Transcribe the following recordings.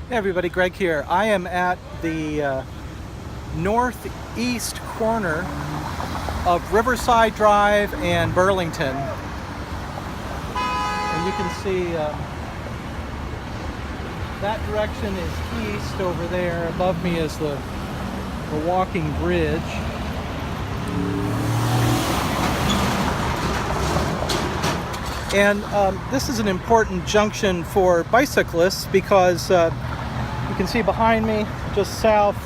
Hey everybody, Greg here. I am at the northeast corner of Riverside Drive and Burlington. And you can see that direction is east over there. Above me is the walking bridge. And this is an important junction for bicyclists because you can see behind me, just south,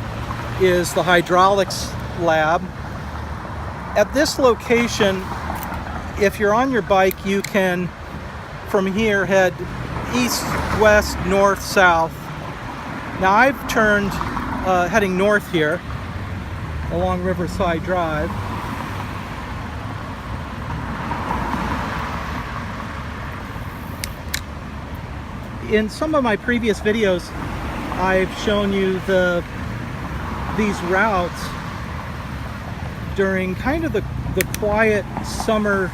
is the hydraulics lab. At this location, if you're on your bike, you can, from here, head east, west, north, south. Now I've turned heading north here along Riverside Drive. In some of my previous videos, I've shown you these routes during kind of the quiet summer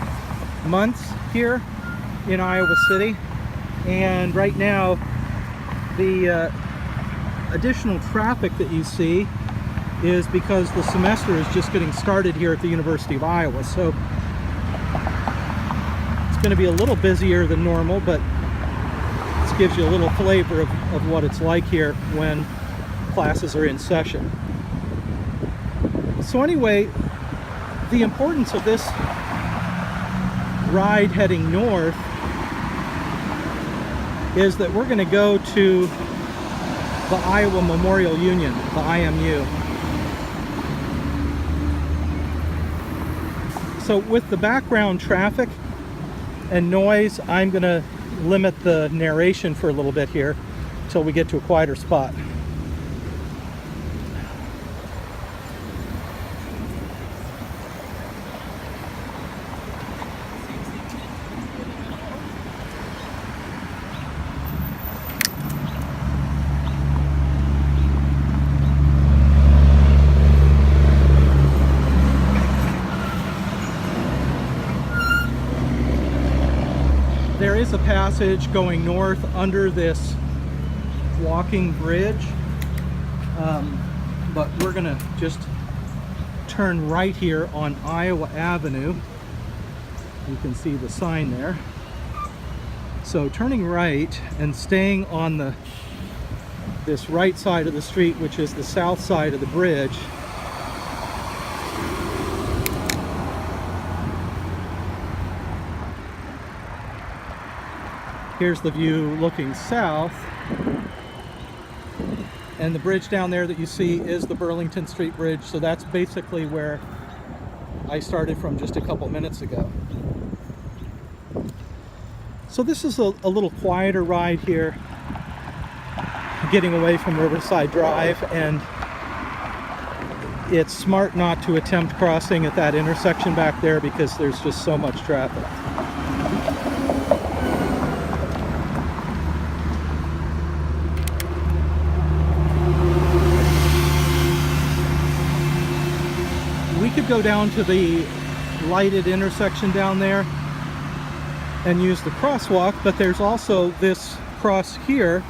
months here in Iowa City. And right now, the additional traffic that you see is because the semester is just getting started here at the University of Iowa. So it's going to be a little busier than normal, but gives you a little flavor of what it's like here when classes are in session. So anyway, the importance of this ride heading north is that we're going to go to the Iowa Memorial Union, the IMU. So with the background traffic and noise, I'm going to limit the narration for a little bit here until we get to a quieter spot. There is a passage going north under this walking bridge, but we're going to just turn right here on Iowa Avenue. You can see the sign there. So turning right and staying on this right side of the street, which is the south side of the bridge. Here's the view looking south, and the bridge down there that you see is the Burlington Street Bridge, so that's basically where I started from just a couple minutes ago. So this is a little quieter ride here, getting away from Riverside Drive, and it's smart not to attempt crossing at that intersection back there because there's just so much traffic. We could go down to the lighted intersection down there and use the crosswalk, but there's also this cross here,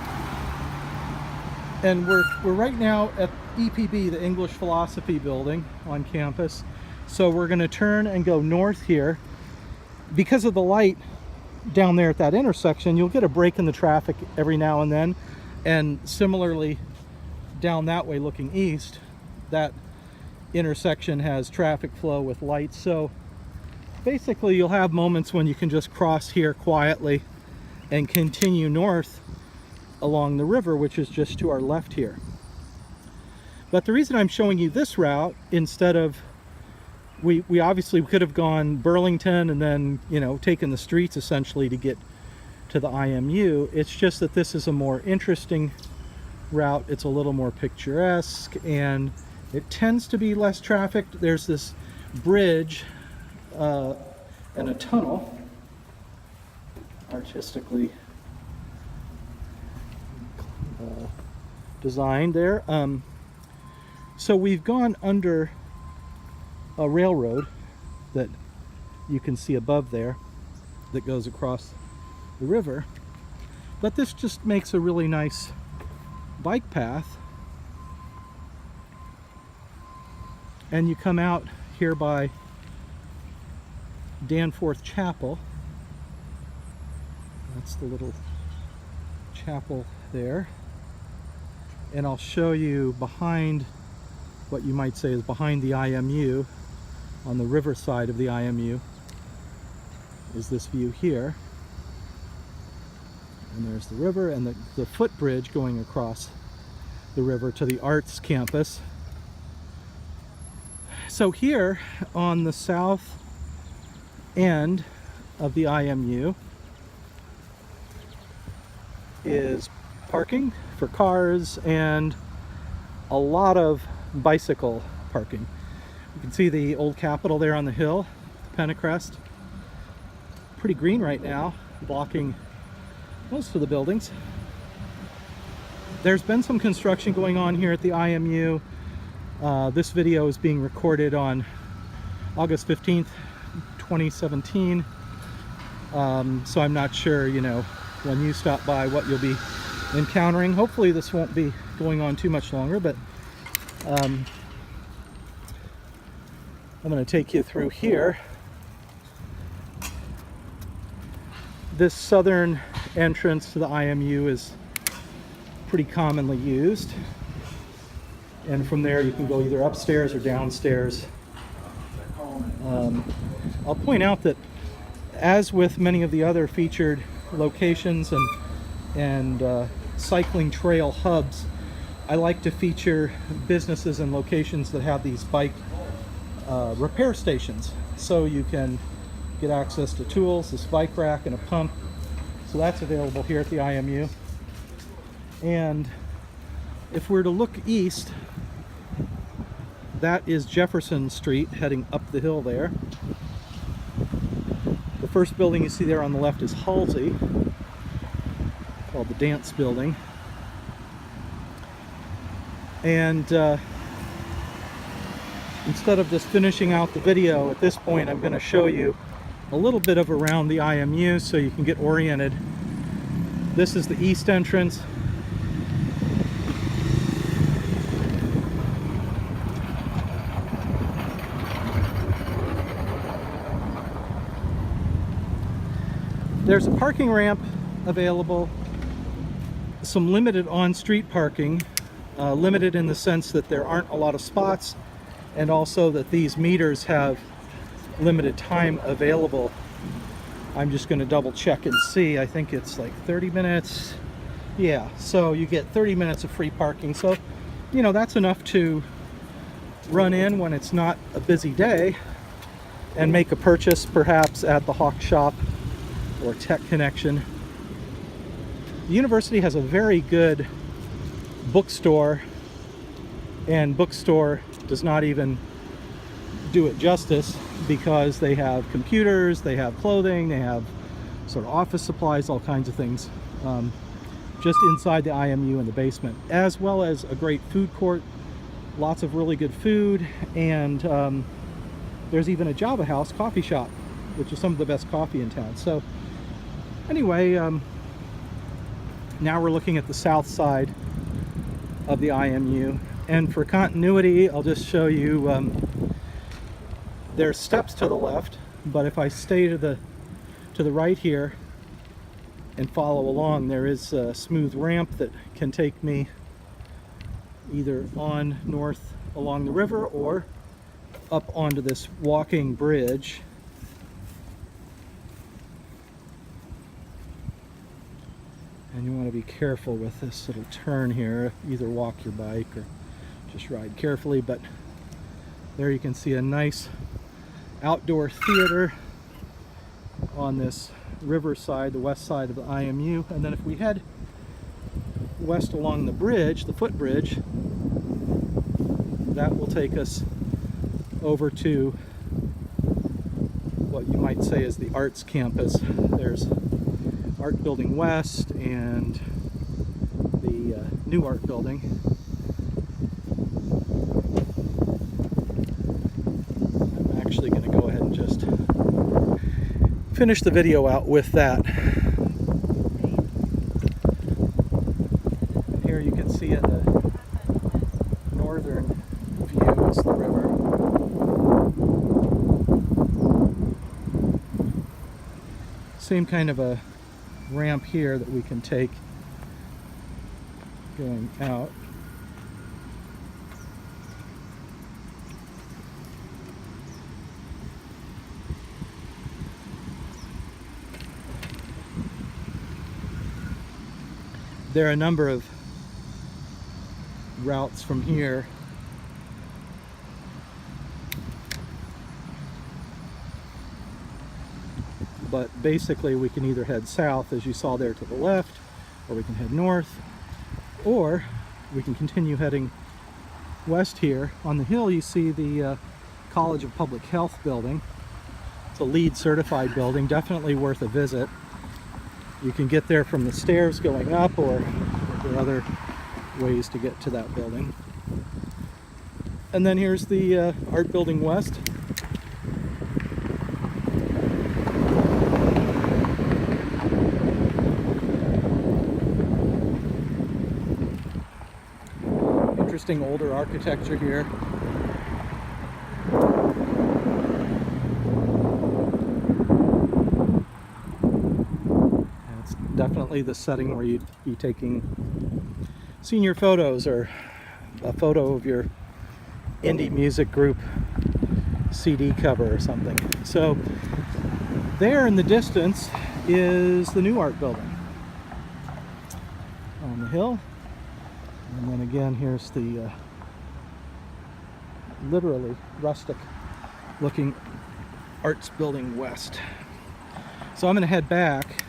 and we're right now at EPB, the English Philosophy Building on campus. So we're going to turn and go north here. Because of the light down there at that intersection, you'll get a break in the traffic every now and then, and similarly down that way looking east, that intersection has traffic flow with lights. So basically you'll have moments when you can just cross here quietly and continue north along the river, which is just to our left here. But the reason I'm showing you this route instead of, we obviously could have gone Burlington and then, you know, taken the streets essentially to get to the IMU. It's just that this is a more interesting route. It's a little more picturesque, and it tends to be less trafficked. There's this bridge and a tunnel, artistically designed there. So we've gone under a railroad that you can see above there that goes across the river. But this just makes a really nice bike path, and you come out here by Danforth Chapel. That's the little chapel there. And I'll show you behind, what you might say is behind the IMU, on the Riverside of the IMU, is this view here. And there's the river and the footbridge going across the river to the arts campus. So here on the south end of the IMU is parking for cars and a lot of bicycle parking. You can see the old Capitol there on the hill, Pentecrest. Pretty green right now, blocking most of the buildings. There's been some construction going on here at the IMU. This video is being recorded on August 15th, 2017. So I'm not sure, you know, when you stop by what you'll be encountering. Hopefully this won't be going on too much longer, but I'm going to take you through here. This southern entrance to the IMU is pretty commonly used, and from there you can go either upstairs or downstairs. I'll point out that, as with many of the other featured locations and cycling trail hubs, I like to feature businesses and locations that have these bike repair stations, so you can get access to tools, this bike rack and a pump. So that's available here at the IMU. And if we're to look east, that is Jefferson Street heading up the hill there. The first building you see there on the left is Halsey, called the Dance Building. And instead of just finishing out the video at this point, I'm going to show you a little bit of around the IMU so you can get oriented. This is the east entrance. There's a parking ramp available, some limited on-street parking, limited in the sense that there aren't a lot of spots, and also that these meters have limited time available. I'm just going to double check and see. I think it's like 30 minutes. Yeah, so you get 30 minutes of free parking. So, you know, that's enough to run in when it's not a busy day and make a purchase, perhaps at the Hawk Shop or Tech Connection. The university has a very good bookstore, and bookstore does not even do it justice, because they have computers, they have clothing, they have sort of office supplies, all kinds of things, just inside the IMU in the basement, as well as a great food court, lots of really good food, and there's even a Java House coffee shop, which is some of the best coffee in town. So anyway, now we're looking at the south side of the IMU, and for continuity I'll just show you there's steps to the left, but if I stay to the right here and follow along, there is a smooth ramp that can take me either on north along the river or up onto this walking bridge. And you want to be careful with this little turn here. Either walk your bike or just ride carefully. But there you can see a nice outdoor theater on this Riverside, the west side of the IMU. And then if we head west along the bridge, the footbridge, that will take us over to what you might say is the arts campus. There's Art Building West and the new art building. I'm actually going to go ahead and just finish the video out with that. And here you can see Same kind of a ramp here that we can take going out. There are a number of routes from here. But basically we can either head south, as you saw there to the left, or we can head north, or we can continue heading west here. On the hill you see the College of Public Health building. It's a LEED certified building, definitely worth a visit. You can get there from the stairs going up, or there are other ways to get to that building. And then here's the Art Building West. Interesting older architecture here. And it's definitely the setting where you'd be taking senior photos, or a photo of your indie music group CD cover or something. So there in the distance is the new Art Building on the hill. And then again, here's the literally rustic looking Arts Building West. So I'm going to head back,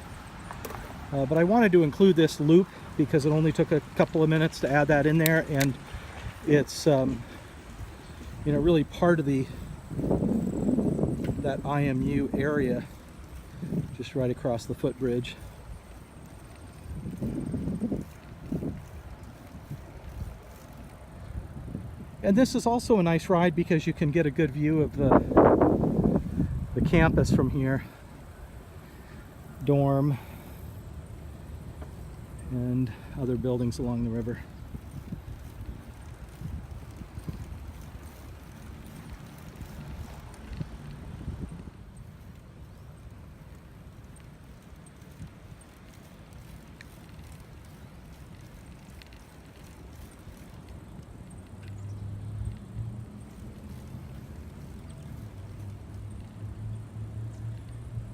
but I wanted to include this loop because it only took a couple of minutes to add that in there, and it's you know, really part of that IMU area, just right across the footbridge. And this is also a nice ride because you can get a good view of the campus from here, dorm, and other buildings along the river.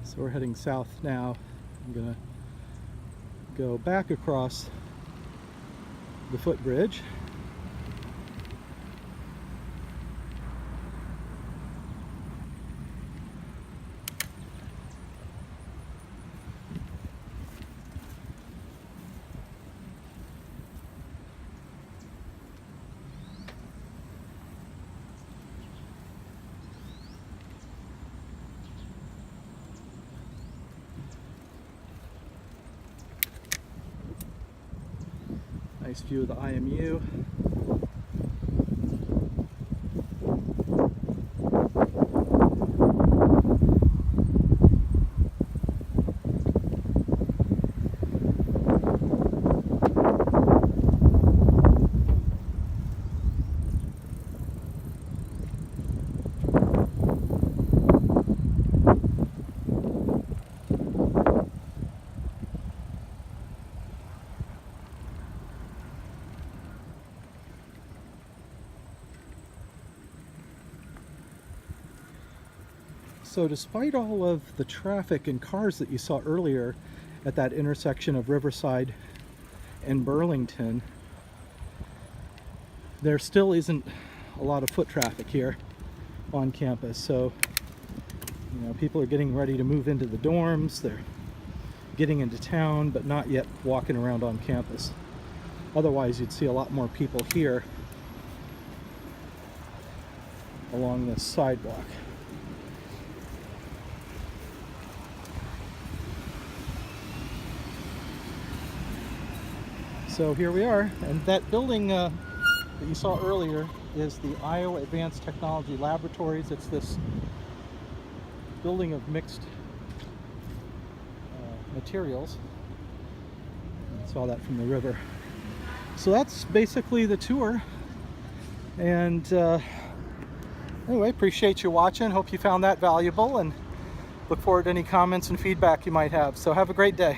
So we're heading south now. I'm gonna go back across the footbridge. Nice view of the IMU. So despite all of the traffic and cars that you saw earlier at that intersection of Riverside and Burlington, there still isn't a lot of foot traffic here on campus. So, you know, people are getting ready to move into the dorms, they're getting into town, but not yet walking around on campus. Otherwise, you'd see a lot more people here along this sidewalk. So here we are, and that building that you saw earlier is the Iowa Advanced Technology Laboratories. It's this building of mixed materials. I saw that from the river. So that's basically the tour. And anyway, appreciate you watching. Hope you found that valuable, and Look forward to any comments and feedback you might have. So have a great day.